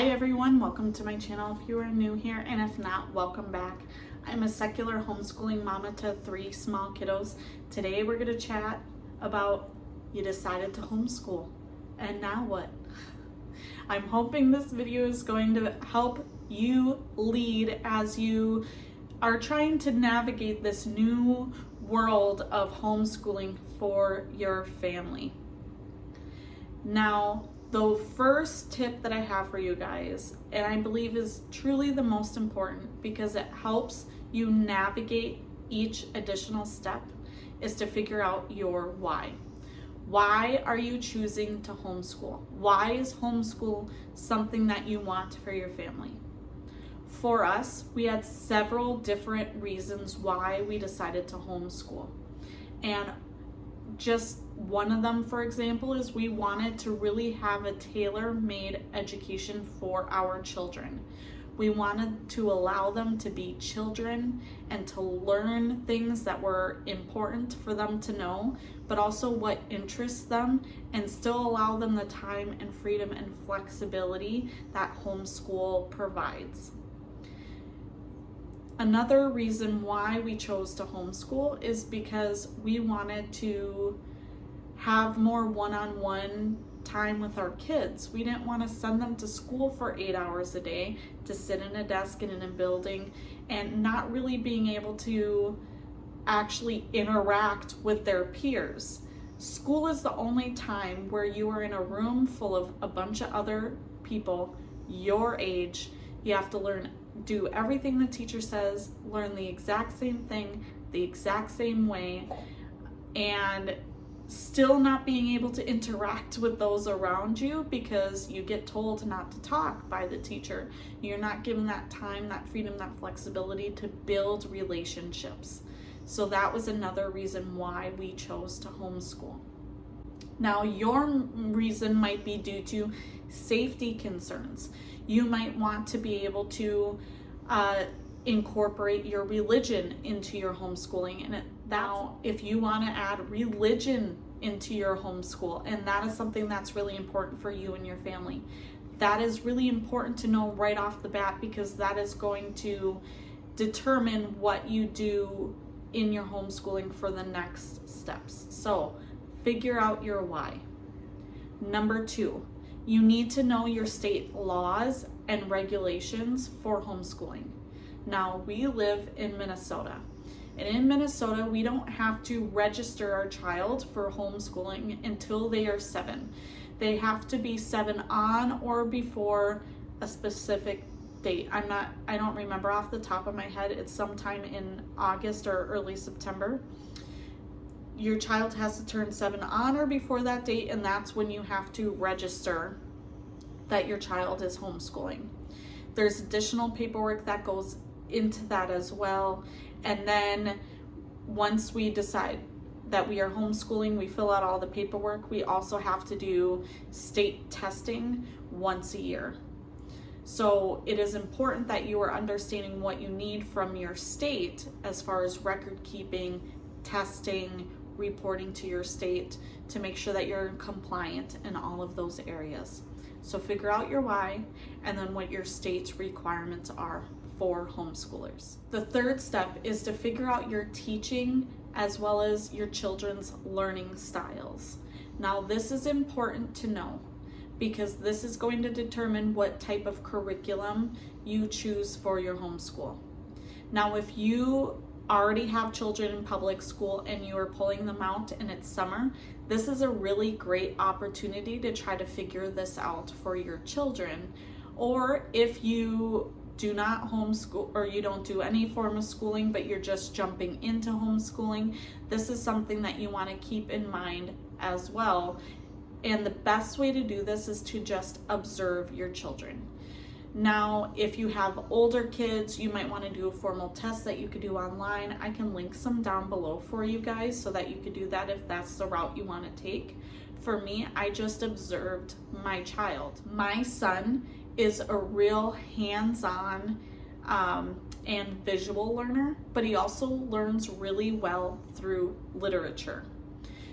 Hi everyone, welcome to my channel if you are new here, and if not, welcome back. I'm a secular homeschooling mama to 3 small kiddos. Today we're going to chat about you decided to homeschool, and now what? I'm hoping this video is going to help you lead as you are trying to navigate this new world of homeschooling for your family. Now, the first tip that I have for you guys, and I believe is truly the most important because it helps you navigate each additional step, is to figure out your why. Why are you choosing to homeschool? Why is homeschool something that you want for your family? For us, we had several different reasons why we decided to homeschool. And just one of them, for example, is we wanted to really have a tailor-made education for our children. We wanted to allow them to be children and to learn things that were important for them to know, but also what interests them, and still allow them the time and freedom and flexibility that homeschool provides. Another reason why we chose to homeschool is because we wanted to have more one-on-one time with our kids. We didn't want to send them to school for 8 hours a day to sit in a desk and in a building and not really being able to actually interact with their peers. School is the only time where you are in a room full of a bunch of other people your age. You have to do everything the teacher says, learn the exact same thing, the exact same way, and still not being able to interact with those around you because you get told not to talk by the teacher. You're not given that time, that freedom, that flexibility to build relationships. So that was another reason why we chose to homeschool. Now, your reason might be due to safety concerns. You might want to be able to incorporate your religion into your homeschooling. And now, if you want to add religion into your homeschool, and that is something that's really important for you and your family, that is really important to know right off the bat, because that is going to determine what you do in your homeschooling for the next steps. So figure out your why. Number 2, you need to know your state laws and regulations for homeschooling. Now, we live in Minnesota, and in Minnesota, we don't have to register our child for homeschooling until they are 7. They have to be 7 on or before a specific date. I don't remember off the top of my head. It's sometime in August or early September. Your child has to turn 7 on or before that date, and that's when you have to register that your child is homeschooling. There's additional paperwork that goes into that as well. And then once we decide that we are homeschooling, we fill out all the paperwork. We also have to do state testing once a year. So it is important that you are understanding what you need from your state as far as record keeping, testing, reporting to your state to make sure that you're compliant in all of those areas. So figure out your why and then what your state's requirements are for homeschoolers. The third step is to figure out your teaching as well as your children's learning styles. Now, this is important to know because this is going to determine what type of curriculum you choose for your homeschool. Now, if you already have children in public school and you are pulling them out and it's summer, this is a really great opportunity to try to figure this out for your children. Or if you do not homeschool or you don't do any form of schooling, but you're just jumping into homeschooling, this is something that you want to keep in mind as well. And the best way to do this is to just observe your children. Now, if you have older kids, you might want to do a formal test that you could do online. I can link some down below for you guys so that you could do that if that's the route you want to take. For me, I just observed my child. My son is a real hands-on and visual learner, but he also learns really well through literature.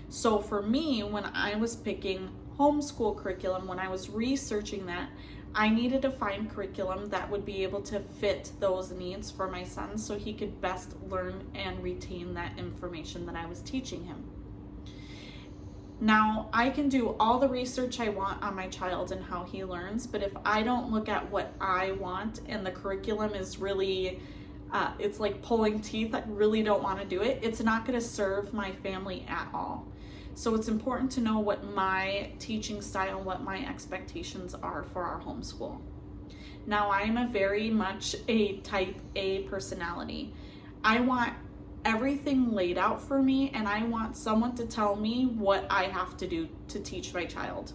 So for me, when I was picking homeschool curriculum, when I was researching that, I needed to find curriculum that would be able to fit those needs for my son so he could best learn and retain that information that I was teaching him. Now, I can do all the research I want on my child and how he learns, but if I don't look at what I want and the curriculum is really, it's like pulling teeth, I really don't want to do it, it's not going to serve my family at all. So it's important to know what my teaching style, what my expectations are for our homeschool. Now, I'm a very much a type A personality. I want everything laid out for me, and I want someone to tell me what I have to do to teach my child.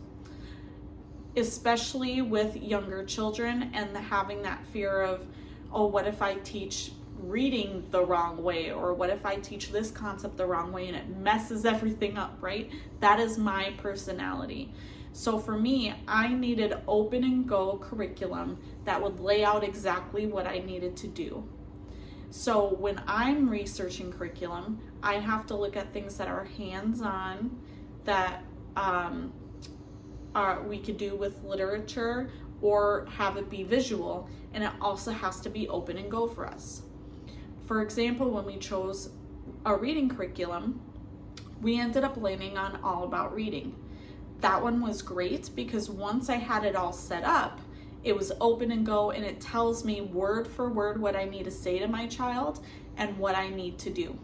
Especially with younger children and having that fear of, oh, what if I teach reading the wrong way, or what if I teach this concept the wrong way and it messes everything up, right? That is my personality. So for me, I needed open and go curriculum that would lay out exactly what I needed to do. So when I'm researching curriculum, I have to look at things that are hands-on, that we could do with literature, or have it be visual, and it also has to be open and go for us. For example, when we chose a reading curriculum, we ended up landing on All About Reading. That one was great because once I had it all set up, it was open and go, and it tells me word for word what I need to say to my child and what I need to do.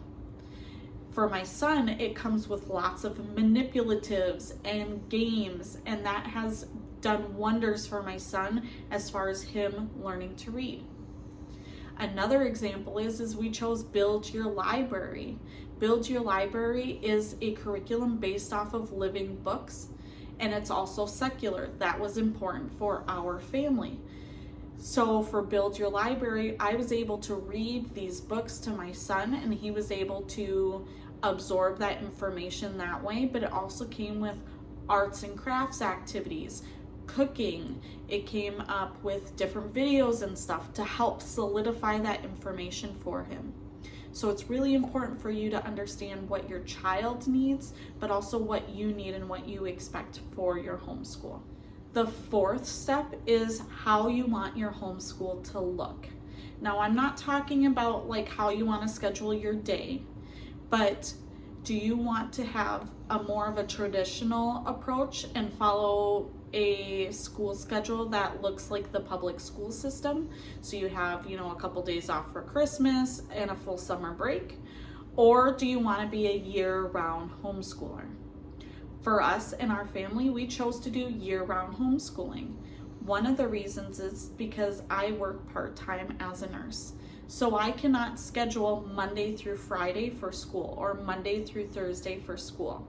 For my son, it comes with lots of manipulatives and games, and that has done wonders for my son as far as him learning to read. Another example is we chose Build Your Library. Build Your Library is a curriculum based off of living books, and it's also secular. That was important for our family. So for Build Your Library, I was able to read these books to my son, and he was able to absorb that information that way, but it also came with arts and crafts activities, cooking. It came up with different videos and stuff to help solidify that information for him. So it's really important for you to understand what your child needs, but also what you need and what you expect for your homeschool. The fourth step is how you want your homeschool to look. Now, I'm not talking about like how you want to schedule your day, but do you want to have a more of a traditional approach and follow a school schedule that looks like the public school system? So you have, a couple days off for Christmas and a full summer break. Or do you want to be a year-round homeschooler? For us and our family, we chose to do year-round homeschooling. One of the reasons is because I work part-time as a nurse. So I cannot schedule Monday through Friday for school or Monday through Thursday for school.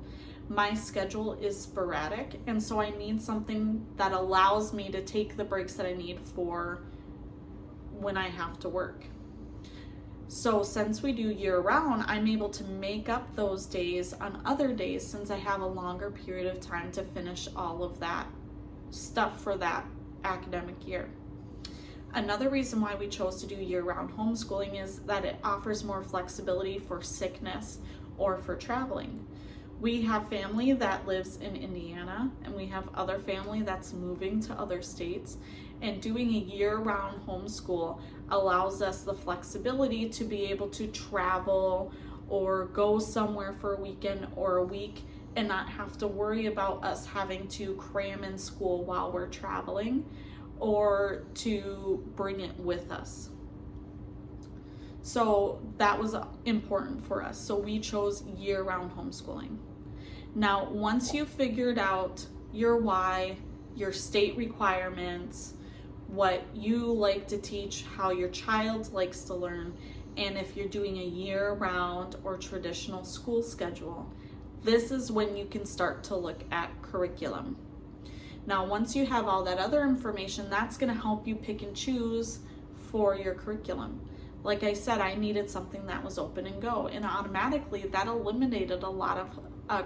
My schedule is sporadic, and so I need something that allows me to take the breaks that I need for when I have to work. So since we do year-round, I'm able to make up those days on other days since I have a longer period of time to finish all of that stuff for that academic year. Another reason why we chose to do year-round homeschooling is that it offers more flexibility for sickness or for traveling. We have family that lives in Indiana, and we have other family that's moving to other states, and doing a year-round homeschool allows us the flexibility to be able to travel or go somewhere for a weekend or a week and not have to worry about us having to cram in school while we're traveling or to bring it with us. So that was important for us. So we chose year-round homeschooling. Now, once you've figured out your why, your state requirements, what you like to teach, how your child likes to learn, and if you're doing a year-round or traditional school schedule, this is when you can start to look at curriculum. Now, once you have all that other information, that's going to help you pick and choose for your curriculum. Like I said, I needed something that was open and go, and automatically that eliminated a lot of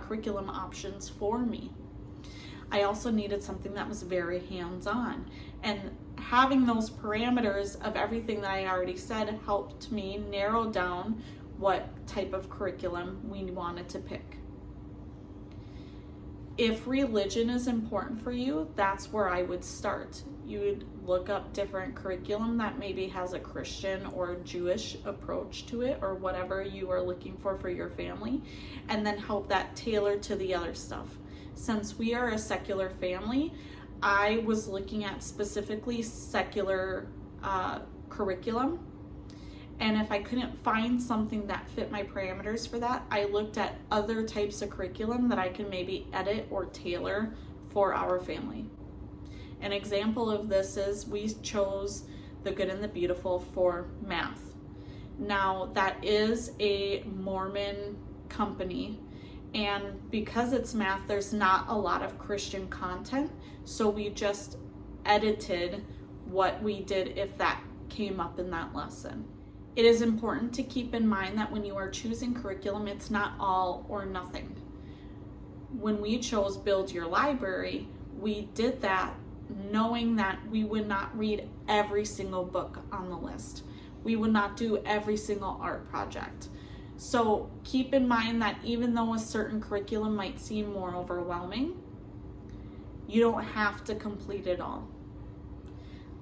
curriculum options for me. I also needed something that was very hands-on, and having those parameters of everything that I already said helped me narrow down what type of curriculum we wanted to pick. If religion is important for you, that's where I would start. You would look up different curriculum that maybe has a Christian or Jewish approach to it, or whatever you are looking for your family, and then help that tailor to the other stuff. Since we are a secular family, I was looking at specifically secular curriculum. And if I couldn't find something that fit my parameters for that, I looked at other types of curriculum that I can maybe edit or tailor for our family. An example of this is we chose The Good and the Beautiful for math. Now, that is a Mormon company, and because it's math, there's not a lot of Christian content, so we just edited what we did if that came up in that lesson. It is important to keep in mind that when you are choosing curriculum, it's not all or nothing. When we chose Build Your Library, we did that knowing that we would not read every single book on the list. We would not do every single art project. So keep in mind that even though a certain curriculum might seem more overwhelming, you don't have to complete it all.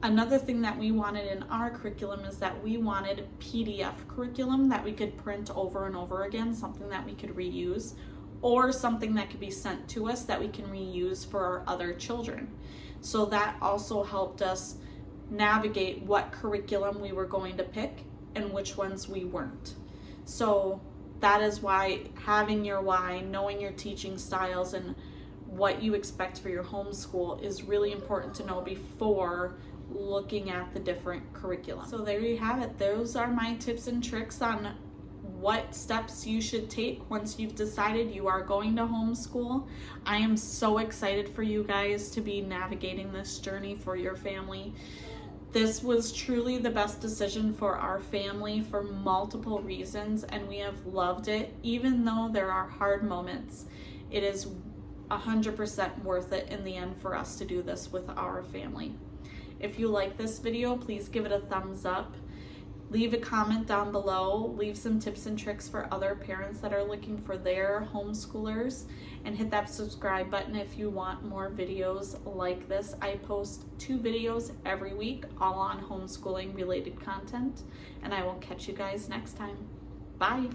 Another thing that we wanted in our curriculum is that we wanted PDF curriculum that we could print over and over again, something that we could reuse, or something that could be sent to us that we can reuse for our other children. So that also helped us navigate what curriculum we were going to pick and which ones we weren't. So that is why having your why, knowing your teaching styles, and what you expect for your homeschool is really important to know before looking at the different curriculum. So there you have it. Those are my tips and tricks on what steps you should take once you've decided you are going to homeschool. I am so excited for you guys to be navigating this journey for your family. This was truly the best decision for our family for multiple reasons, and we have loved it. Even though there are hard moments, it is 100% worth it in the end for us to do this with our family. If you like this video, please give it a thumbs up. Leave a comment down below. Leave some tips and tricks for other parents that are looking for their homeschoolers. And hit that subscribe button if you want more videos like this. I post 2 videos every week, all on homeschooling related content. And I will catch you guys next time. Bye.